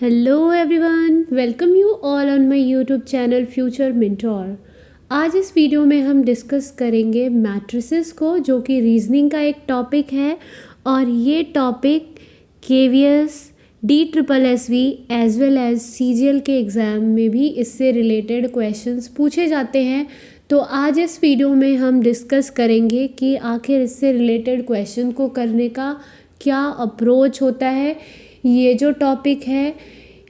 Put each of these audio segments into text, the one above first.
Hello everyone, welcome you all on my YouTube channel future mentor. आज इस video में हम डिस्कस करेंगे मैट्रिसेस को, जो कि रीजनिंग का एक टॉपिक है और ये topic KVS DSSV as well as CGL के एग्ज़ाम में भी इससे रिलेटेड क्वेश्चंस पूछे जाते हैं। तो आज इस वीडियो में हम डिस्कस करेंगे कि आखिर इससे रिलेटेड क्वेश्चन को करने का क्या अप्रोच होता है। ये जो टॉपिक है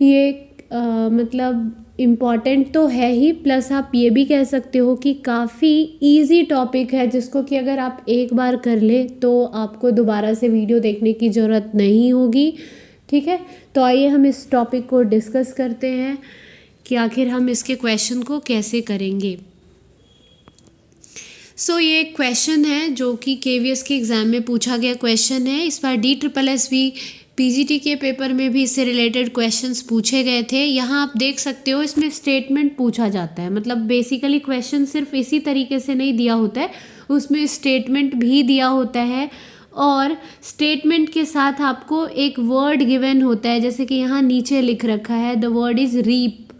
ये मतलब इम्पॉर्टेंट तो है ही, प्लस आप ये भी कह सकते हो कि काफ़ी इजी टॉपिक है, जिसको कि अगर आप एक बार कर ले तो आपको दोबारा से वीडियो देखने की ज़रूरत नहीं होगी। ठीक है, तो आइए हम इस टॉपिक को डिस्कस करते हैं कि आखिर हम इसके क्वेश्चन को कैसे करेंगे। ये एक क्वेश्चन है जो कि केवीएस के एग्ज़ाम में पूछा गया क्वेश्चन है। इस बार DSSV PGT के पेपर में भी इससे रिलेटेड क्वेश्चंस पूछे गए थे। यहाँ आप देख सकते हो इसमें स्टेटमेंट पूछा जाता है, मतलब बेसिकली क्वेश्चन सिर्फ इसी तरीके से नहीं दिया होता है, उसमें स्टेटमेंट भी दिया होता है और स्टेटमेंट के साथ आपको एक वर्ड गिवन होता है, जैसे कि यहाँ नीचे लिख रखा है द वर्ड इज़ रीप।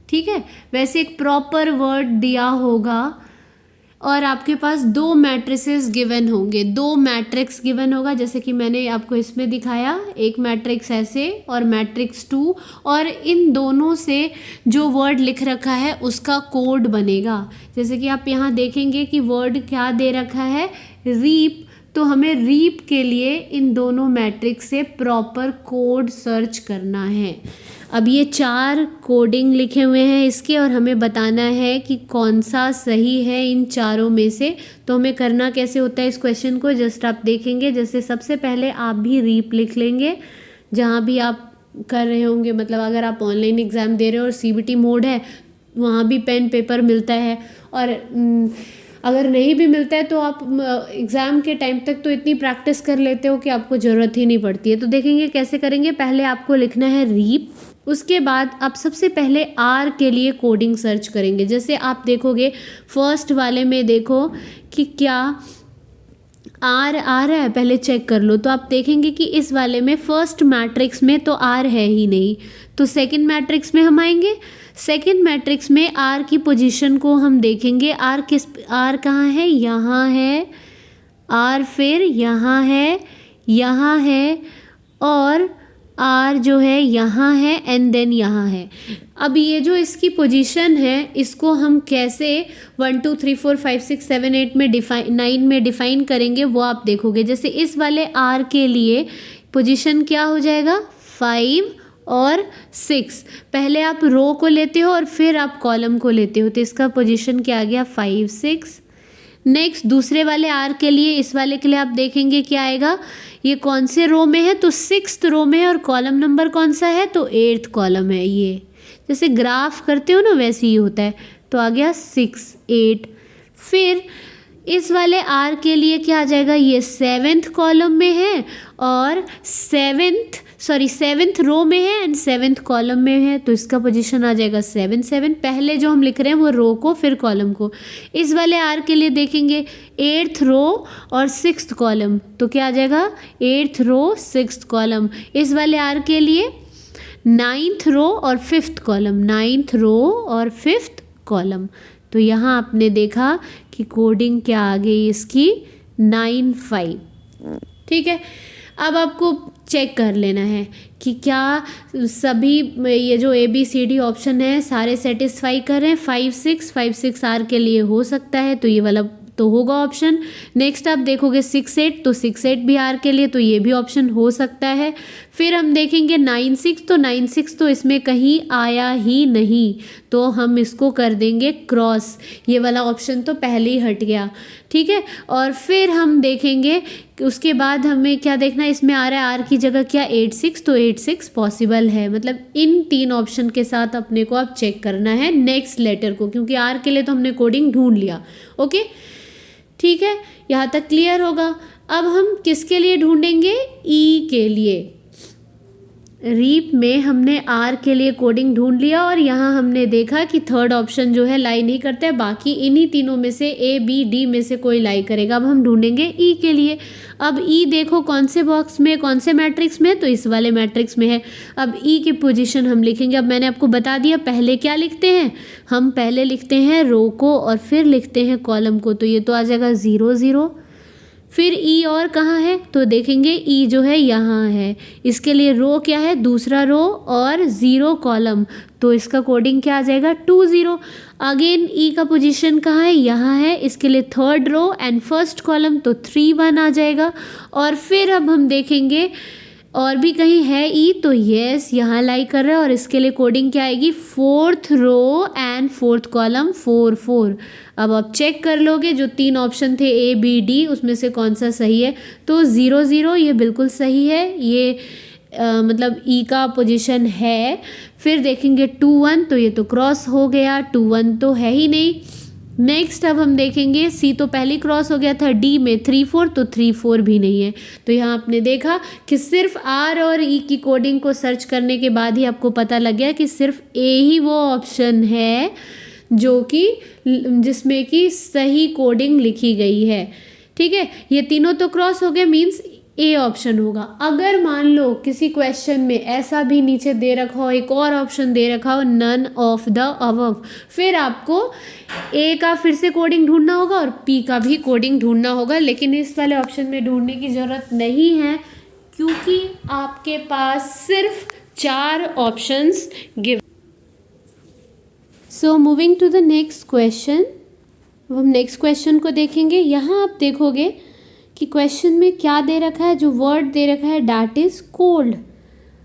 ठीक है, वैसे एक प्रॉपर वर्ड दिया होगा और आपके पास दो मैट्रिसेस गिवन होंगे, दो मैट्रिक्स गिवन होगा, जैसे कि मैंने आपको इसमें दिखाया, एक मैट्रिक्स ऐसे और मैट्रिक्स 2, और इन दोनों से जो वर्ड लिख रखा है उसका कोड बनेगा। जैसे कि आप यहाँ देखेंगे कि वर्ड क्या दे रखा है, रीप, तो हमें रीप के लिए इन दोनों मैट्रिक्स से प्रॉपर कोड सर्च करना है। अब ये 4 कोडिंग लिखे हुए हैं इसके और हमें बताना है कि कौन सा सही है इन चारों में से। तो हमें करना कैसे होता है इस क्वेश्चन को, जस्ट आप देखेंगे, जैसे सबसे पहले आप भी रीप लिख लेंगे जहाँ भी आप कर रहे होंगे, मतलब अगर आप ऑनलाइन एग्ज़ाम दे रहे हो और CBT मोड है वहाँ भी पेन पेपर मिलता है, और अगर नहीं भी मिलता है तो आप एग्ज़ाम के टाइम तक तो इतनी प्रैक्टिस कर लेते हो कि आपको ज़रूरत ही नहीं पड़ती है। तो देखेंगे कैसे करेंगे। पहले आपको लिखना है रीप, उसके बाद आप सबसे पहले आर के लिए कोडिंग सर्च करेंगे। जैसे आप देखोगे फर्स्ट वाले में देखो कि क्या आर आ रहा है, पहले चेक कर लो। तो आप देखेंगे कि इस वाले में फर्स्ट मैट्रिक्स में तो आर है ही नहीं, तो सेकंड मैट्रिक्स में हम आएंगे। सेकंड मैट्रिक्स में आर की पोजीशन को हम देखेंगे, आर कहाँ है, यहाँ है आर, फिर यहाँ है और आर जो है यहाँ है एंड देन यहाँ है। अब ये जो इसकी पोजीशन है इसको हम कैसे 1 2 3 4 5 6 7 8 में 9 में डिफाइन करेंगे वो आप देखोगे। जैसे इस वाले आर के लिए पोजीशन क्या हो जाएगा, 5 और 6। पहले आप रो को लेते हो और फिर आप कॉलम को लेते हो, तो इसका पोजीशन क्या आ गया, 5 6। नेक्स्ट दूसरे वाले आर के लिए, इस वाले के लिए आप देखेंगे क्या आएगा, ये कौन से रो में है, तो 6th रो में है और कॉलम नंबर कौन सा है, तो 8th कॉलम है। ये जैसे ग्राफ करते हो ना वैसे ही होता है, तो आ गया 6 8। फिर इस वाले आर के लिए क्या आ जाएगा, ये 7th कॉलम में है और 7th रो में है एंड 7th कॉलम में है, तो इसका पोजीशन आ जाएगा 7 7। पहले जो हम लिख रहे हैं वो रो को फिर कॉलम को। इस वाले आर के लिए देखेंगे 8th रो और 6th कॉलम, तो क्या आ जाएगा 8th रो 6th कॉलम। इस वाले आर के लिए 9th रो और 5th कॉलम, 9th रो और 5th कॉलम। तो यहाँ आपने देखा कि कोडिंग क्या आ गई इसकी, 9 5। ठीक है, अब आपको चेक कर लेना है कि क्या सभी ये जो ABCD ऑप्शन है सारे सेटिस्फाई कर रहे हैं। 5 6 आर के लिए हो सकता है, तो ये वाला तो होगा ऑप्शन। नेक्स्ट आप देखोगे 6 8, तो 6 8 भी आर के लिए, तो ये भी ऑप्शन हो सकता है। फिर हम देखेंगे 9 6, तो 9 6 तो इसमें कहीं आया ही नहीं, तो हम इसको कर देंगे क्रॉस, ये वाला ऑप्शन तो पहले ही हट गया। ठीक है, और फिर हम देखेंगे उसके बाद हमें क्या देखना है, इसमें आ रहा है आर की जगह क्या, 8 6, तो 8 6 पॉसिबल है। मतलब इन 3 ऑप्शन के साथ अपने को आप चेक करना है नेक्स्ट लेटर को, क्योंकि आर के लिए तो हमने कोडिंग ढूंढ लिया। ओके, ठीक है, यहाँ तक क्लियर होगा। अब हम किसके लिए ढूंढेंगे, ई के लिए। रीप में हमने आर के लिए कोडिंग ढूंढ लिया और यहाँ हमने देखा कि थर्ड ऑप्शन जो है लाई नहीं करता है, बाकी इन्हीं तीनों में से ए बी डी में से कोई लाई करेगा। अब हम ढूंढेंगे ई के लिए। अब ई देखो कौन से बॉक्स में, कौन से मैट्रिक्स में, तो इस वाले मैट्रिक्स में है। अब ई की पोजीशन हम लिखेंगे। अब मैंने आपको बता दिया पहले क्या लिखते हैं, हम पहले लिखते हैं रो को और फिर लिखते हैं कॉलम को, तो ये तो आ जाएगा 0 0। फिर ई और कहाँ है, तो देखेंगे ई जो है यहाँ है। इसके लिए रो क्या है, दूसरा रो और 0 कॉलम, तो इसका कोडिंग क्या आ जाएगा 2 0। अगेन ई का पोजीशन कहाँ है, यहाँ है। इसके लिए third row and first column, तो 3 1 आ जाएगा। और फिर अब हम देखेंगे और भी कहीं है ई, तो यस यहाँ लाई कर रहा है और इसके लिए कोडिंग क्या आएगी, fourth row and fourth column 4 4। अब आप चेक कर लोगे जो 3 ऑप्शन थे ए बी डी, उसमें से कौन सा सही है, तो 0 0 ये बिल्कुल सही है। ये मतलब ई का पोजीशन है। फिर देखेंगे 2 1, तो ये तो क्रॉस हो गया, 2 1 तो है ही नहीं। नेक्स्ट अब हम देखेंगे सी तो पहले क्रॉस हो गया था, डी में 3 4, तो 3 4 भी नहीं है। तो यहाँ आपने देखा कि सिर्फ आर और ई की कोडिंग को सर्च करने के बाद ही आपको पता लग गया कि सिर्फ ए ही वो ऑप्शन है जो कि जिसमें कि सही कोडिंग लिखी गई है। ठीक है, ये तीनों तो क्रॉस हो गए, मीन्स ए ऑप्शन होगा। अगर मान लो किसी क्वेश्चन में ऐसा भी नीचे दे रखा हो, एक और ऑप्शन दे रखा हो नन ऑफ द अबव, फिर आपको ए का फिर से कोडिंग ढूंढना होगा और पी का भी कोडिंग ढूंढना होगा, लेकिन इस वाले ऑप्शन में ढूंढने की ज़रूरत नहीं है क्योंकि आपके पास सिर्फ 4 options give. So moving to the next question. अब हम नेक्स्ट क्वेश्चन को देखेंगे। यहाँ आप देखोगे कि क्वेश्चन में क्या दे रखा है, जो वर्ड दे रखा है डैट इज़ कोल्ड।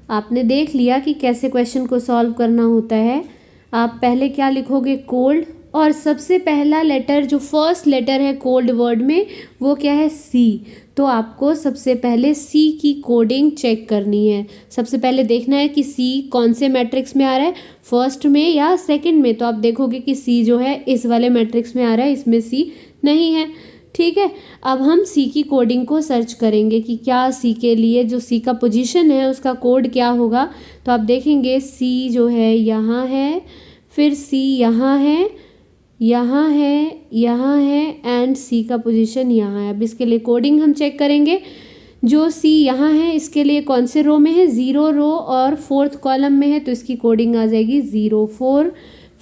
आपने देख लिया कि कैसे क्वेश्चन को सॉल्व करना होता है। आप पहले क्या लिखोगे, कोल्ड, और सबसे पहला लेटर जो फर्स्ट लेटर है कोल्ड वर्ड में वो क्या है, सी। तो आपको सबसे पहले सी की कोडिंग चेक करनी है। सबसे पहले देखना है कि सी कौन से मैट्रिक्स में आ रहा है, फर्स्ट में या सेकंड में। तो आप देखोगे कि सी जो है इस वाले मैट्रिक्स में आ रहा है, इसमें सी नहीं है। ठीक है, अब हम सी की कोडिंग को सर्च करेंगे कि क्या सी के लिए जो सी का पोजीशन है उसका कोड क्या होगा। तो आप देखेंगे सी जो है यहाँ है, फिर सी यहाँ है, यहाँ है, यहाँ है एंड सी का पोजीशन यहाँ है। अब इसके लिए कोडिंग हम चेक करेंगे। जो सी यहाँ है इसके लिए कौन से रो में है, 0 रो और 4th कॉलम में है, तो इसकी कोडिंग आ जाएगी 0 4।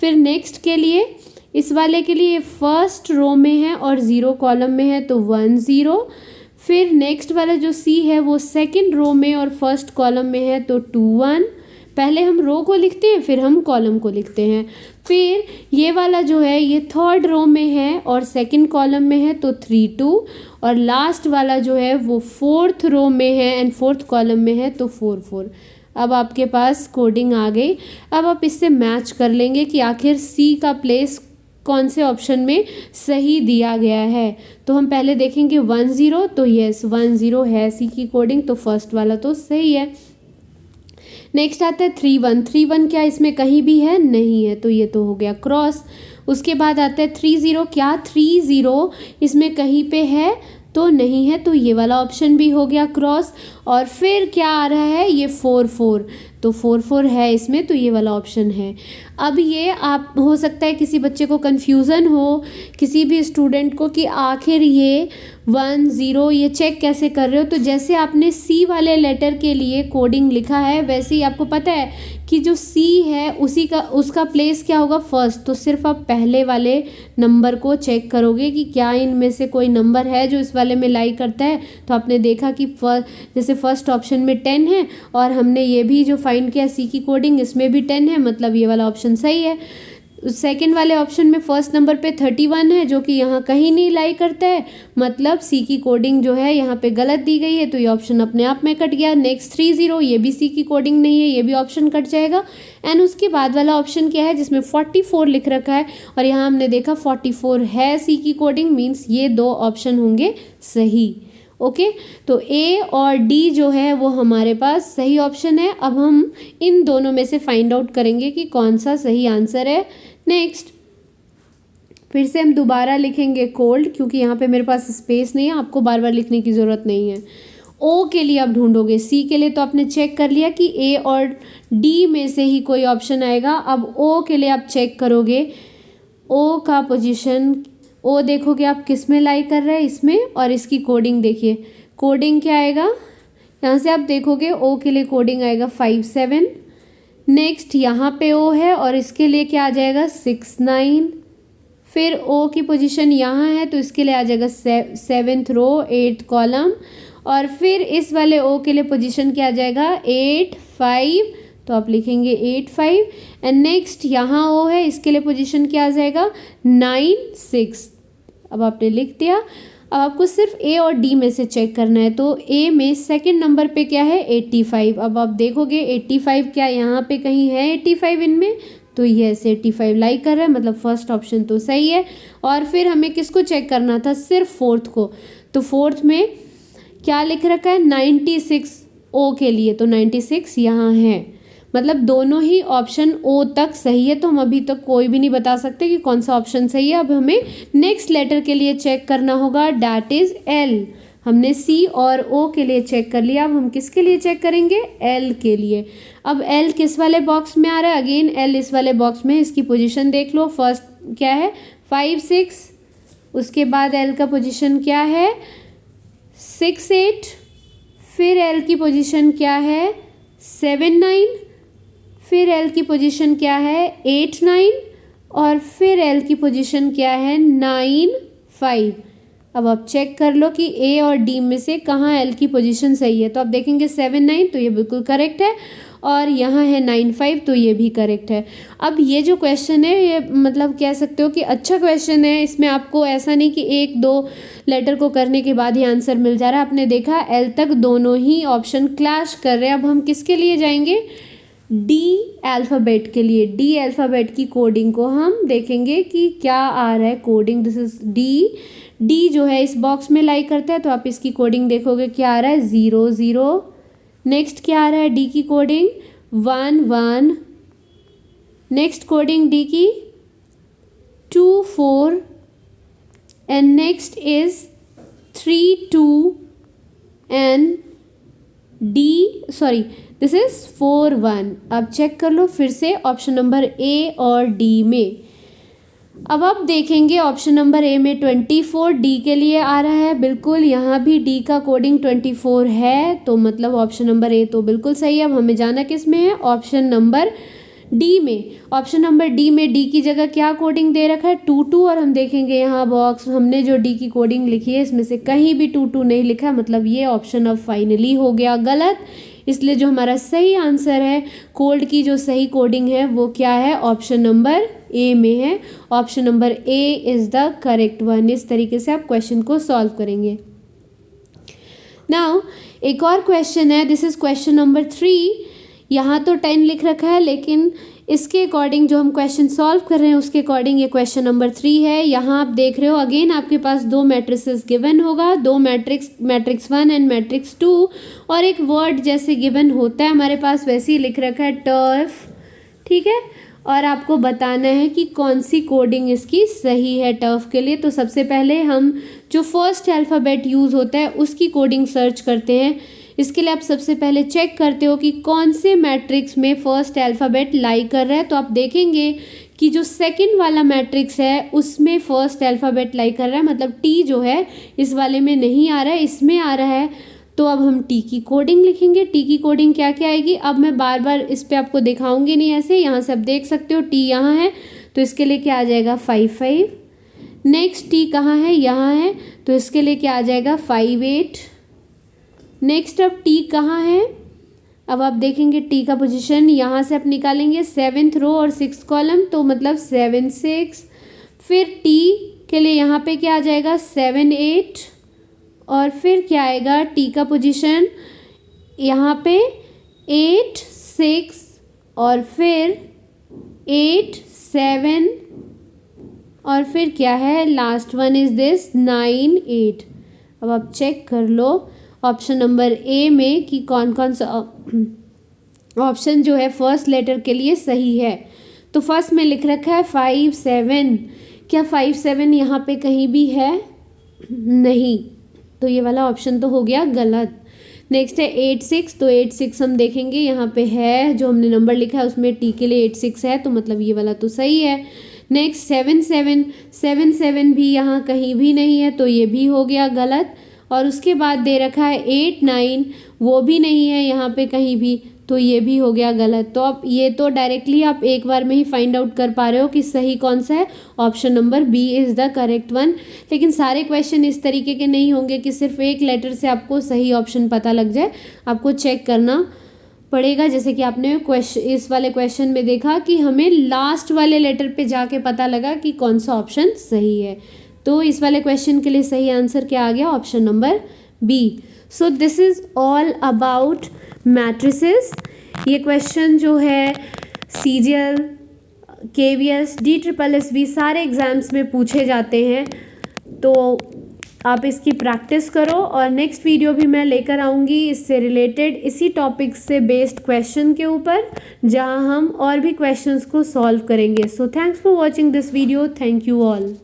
फिर नेक्स्ट के लिए इस वाले के लिए फर्स्ट रो में है और 0 कॉलम में है, तो 1 0। फिर नेक्स्ट वाला जो सी है वो सेकंड रो में और फर्स्ट कॉलम में है, तो 2 1। पहले हम रो को लिखते हैं फिर हम कॉलम को लिखते हैं। फिर ये वाला जो है ये थर्ड रो में है और सेकंड कॉलम में है, तो 3 2। और लास्ट वाला जो है वो 4th रो में है एंड 4th कॉलम में है, तो 4 4। अब आपके पास कोडिंग आ गई। अब आप इससे मैच कर लेंगे कि आखिर सी का प्लेस कौन से ऑप्शन में सही दिया गया है। तो हम पहले देखेंगे 1 0, तो यस 1 0 है सी की कोडिंग, तो फर्स्ट वाला तो सही है। नेक्स्ट आता है 3 1। 3 1 क्या इसमें कहीं भी है, नहीं है, तो ये तो हो गया क्रॉस। उसके बाद आता है 3 0। क्या 3 0 इसमें कहीं पे है, तो नहीं है, तो ये वाला ऑप्शन भी हो गया क्रॉस। और फिर क्या आ रहा है, ये 4 4, तो 4 4 है इसमें, तो ये वाला ऑप्शन है। अब ये आप हो सकता है किसी बच्चे को कन्फ्यूज़न हो, किसी भी स्टूडेंट को, कि आखिर ये 1 0 ये चेक कैसे कर रहे हो। तो जैसे आपने सी वाले लेटर के लिए कोडिंग लिखा है वैसे ही आपको पता है कि जो सी है उसी का उसका प्लेस क्या होगा, फर्स्ट। तो सिर्फ आप पहले वाले नंबर को चेक करोगे कि क्या इनमें से कोई नंबर है जो इस वाले में लाई करता है। तो आपने देखा कि जैसे फर्स्ट ऑप्शन में 10 है और हमने ये भी जो फाइंड किया सी की कोडिंग इसमें भी 10 है, मतलब ये वाला ऑप्शन सही है। सेकंड वाले ऑप्शन में फर्स्ट नंबर पे 31 है जो कि यहाँ कहीं नहीं लाई करता है, मतलब सी की कोडिंग जो है यहाँ पे गलत दी गई है, तो ये ऑप्शन अपने आप में कट गया। नेक्स्ट 3 0 ये भी सी की कोडिंग नहीं है, ये भी ऑप्शन कट जाएगा। एंड उसके बाद वाला ऑप्शन क्या है जिसमें 44 लिख रखा है और यहाँ हमने देखा 44 है सी की कोडिंग, मीन्स ये 2 ऑप्शन होंगे सही। ओके, तो ए और डी जो है वो हमारे पास सही ऑप्शन है। अब हम इन दोनों में से फाइंड आउट करेंगे कि कौन सा सही आंसर है। नेक्स्ट फिर से हम दोबारा लिखेंगे कोल्ड, क्योंकि यहाँ पे मेरे पास स्पेस नहीं है, आपको बार बार लिखने की ज़रूरत नहीं है। ओ के लिए आप ढूंढोगे, सी के लिए तो आपने चेक कर लिया कि ए और डी में से ही कोई ऑप्शन आएगा। अब ओ के लिए आप चेक करोगे, ओ का पोजीशन, ओ देखोगे आप किस में लाई कर रहा है, इसमें, और इसकी कोडिंग देखिए, कोडिंग क्या आएगा, यहाँ से आप देखोगे ओ के लिए कोडिंग आएगा 5 7। नेक्स्ट यहाँ पे ओ है और इसके लिए क्या आ जाएगा 6 9। फिर ओ की पोजीशन यहाँ है तो इसके लिए आ जाएगा 7th रो 8th कॉलम, और फिर इस वाले ओ के लिए पोजीशन क्या आ जाएगा 8 5, तो आप लिखेंगे 8 5। एंड नेक्स्ट यहाँ ओ है, इसके लिए पोजीशन क्या आ जाएगा 9 6। अब आपने लिख दिया। अब आपको सिर्फ ए और डी में से चेक करना है, तो ए में सेकंड नंबर पे क्या है 85। अब आप देखोगे 85 क्या यहाँ पे कहीं है 85 इनमें, तो यस 85 लाइक कर रहा है, मतलब फर्स्ट ऑप्शन तो सही है। और फिर हमें किसको चेक करना था, सिर्फ फोर्थ को, तो फोर्थ में क्या लिख रखा है 96 ओ के लिए, तो 96 यहाँ है, मतलब दोनों ही ऑप्शन ओ तक सही है। तो हम अभी तक कोई भी नहीं बता सकते कि कौन सा ऑप्शन सही है। अब हमें नेक्स्ट लेटर के लिए चेक करना होगा, डैट इज एल। हमने सी और ओ के लिए चेक कर लिया, अब हम किसके लिए चेक करेंगे, एल के लिए। अब एल किस वाले बॉक्स में आ रहा है, अगेन एल इस वाले बॉक्स में, इसकी पोजीशन देख लो, फर्स्ट क्या है 5 6, उसके बाद एल का पोजीशन क्या है 6 8, फिर एल की पोजीशन क्या है 7 9, फिर एल की पोजीशन क्या है 8 9, और फिर एल की पोजीशन क्या है 9 5। अब आप चेक कर लो कि ए और डी में से कहाँ एल की पोजीशन सही है, तो आप देखेंगे 7 9 तो ये बिल्कुल करेक्ट है, और यहाँ है 9 5 तो ये भी करेक्ट है। अब ये जो क्वेश्चन है ये मतलब कह सकते हो कि अच्छा क्वेश्चन है, इसमें आपको ऐसा नहीं कि एक दो लेटर को करने के बाद ही आंसर मिल जा रहा है। आपने देखा एल तक दोनों ही ऑप्शन क्लैश कर रहे हैं। अब हम किसके लिए जाएंगे, डी अल्फ़ाबेट के लिए। डी अल्फ़ाबेट की कोडिंग को हम देखेंगे कि क्या आ रहा है coding, this is D. D जो है इस बॉक्स में लाई करता है, तो आप इसकी कोडिंग देखोगे क्या आ रहा है 0 0। नेक्स्ट क्या आ रहा है डी की कोडिंग 1 1। नेक्स्ट कोडिंग डी की 2 4, and next is 3 2, and D sorry this is 4 1। अब चेक कर लो फिर से ऑप्शन नंबर ए और डी में। अब आप देखेंगे ऑप्शन नंबर ए में 24 डी के लिए आ रहा है, बिल्कुल यहाँ भी डी का कोडिंग 24 है, तो मतलब ऑप्शन नंबर ए तो बिल्कुल सही है। अब हमें जाना किस में है, ऑप्शन नंबर डी में। ऑप्शन नंबर डी में डी की जगह क्या कोडिंग दे रखा है 2 2, और हम देखेंगे यहाँ बॉक्स हमने जो डी की कोडिंग लिखी है इसमें से कहीं भी 2 2 नहीं लिखा, मतलब ये ऑप्शन अब फाइनली हो गया गलत। इसलिए जो हमारा सही आंसर है कोल्ड की जो सही कोडिंग है वो क्या है, ऑप्शन नंबर ए में है। Option number A is the correct one. इस तरीके से आप क्वेश्चन को सॉल्व करेंगे। नाउ एक और क्वेश्चन है, दिस इज़ क्वेश्चन नंबर 3। यहाँ तो 10 लिख रखा है, लेकिन इसके अकॉर्डिंग जो हम क्वेश्चन सॉल्व कर रहे हैं उसके अकॉर्डिंग ये क्वेश्चन नंबर 3 है। यहाँ आप देख रहे हो अगेन आपके पास दो मैट्रिसेस गिवन होगा, दो मैट्रिक्स 1 एंड मैट्रिक्स 2, और एक वर्ड जैसे गिवन होता है हमारे पास वैसे ही लिख रखा है टर्फ, ठीक है। और आपको बताना है कि कौन सी कोडिंग इसकी सही है टर्फ के लिए। तो सबसे पहले हम जो फर्स्ट अल्फ़ाबेट यूज़ होता है उसकी कोडिंग सर्च करते हैं। इसके लिए आप सबसे पहले चेक करते हो कि कौन से मैट्रिक्स में फर्स्ट अल्फ़ाबेट लाई कर रहा है। तो आप देखेंगे कि जो सेकंड वाला मैट्रिक्स है उसमें फर्स्ट अल्फ़ाबेट लाई कर रहा है, मतलब टी जो है इस वाले में नहीं आ रहा है, इसमें आ रहा है। तो अब हम टी की कोडिंग लिखेंगे। टी की कोडिंग क्या क्या आएगी, अब मैं बार बार इस पे आपको दिखाऊंगी नहीं, ऐसे यहाँ से आप देख सकते हो टी यहाँ है तो इसके लिए क्या आ जाएगा 5 5। नेक्स्ट टी कहाँ है, यहाँ है, तो इसके लिए क्या आ जाएगा 5 8। नेक्स्ट अब टी कहाँ है, अब आप देखेंगे टी का पोजीशन यहाँ से आप निकालेंगे 7th रो और 6th कॉलम, तो मतलब 7 6। फिर टी के लिए यहाँ पे क्या आ जाएगा 7 8, और फिर क्या आएगा टी का पोजीशन यहाँ पे 8 6, और फिर 8 7, और फिर क्या है लास्ट वन इज दिस 9 8। अब आप चेक कर लो ऑप्शन नंबर ए में कि कौन कौन सा ऑप्शन जो है फर्स्ट लेटर के लिए सही है। तो फर्स्ट में लिख रखा है 5 7, क्या 5 7 यहाँ पे कहीं भी है, नहीं, तो ये वाला ऑप्शन तो हो गया गलत। नेक्स्ट है 86, तो 86 हम देखेंगे यहाँ पे है, जो हमने नंबर लिखा है उसमें टी के लिए 86 है, तो मतलब ये वाला तो सही है। नेक्स्ट 77, 77 भी यहाँ कहीं भी नहीं है, तो ये भी हो गया गलत। और उसके बाद दे रखा है 89, वो भी नहीं है यहाँ पे कहीं भी, तो ये भी हो गया गलत। तो अब ये तो डायरेक्टली आप एक बार में ही फाइंड आउट कर पा रहे हो कि सही कौन सा है। Option number B is the correct one. लेकिन सारे क्वेश्चन इस तरीके के नहीं होंगे कि सिर्फ एक लेटर से आपको सही ऑप्शन पता लग जाए, आपको चेक करना पड़ेगा। जैसे कि आपने इस वाले क्वेश्चन में देखा कि हमें लास्ट वाले लेटर पे जाके पता लगा कि कौन सा ऑप्शन सही है। तो इस वाले क्वेश्चन के लिए सही आंसर क्या आ गया? Option number B. So this is all about matrices. ये क्वेश्चन जो है CGL, KVS, DSSS सारे एग्ज़ाम्स में पूछे जाते हैं, तो आप इसकी प्रैक्टिस करो। और नेक्स्ट वीडियो भी मैं लेकर आऊँगी इससे रिलेटेड, इसी टॉपिक से बेस्ड क्वेश्चन के ऊपर, जहाँ हम और भी क्वेश्चंस को सॉल्व करेंगे। So thanks for watching this video. Thank you all.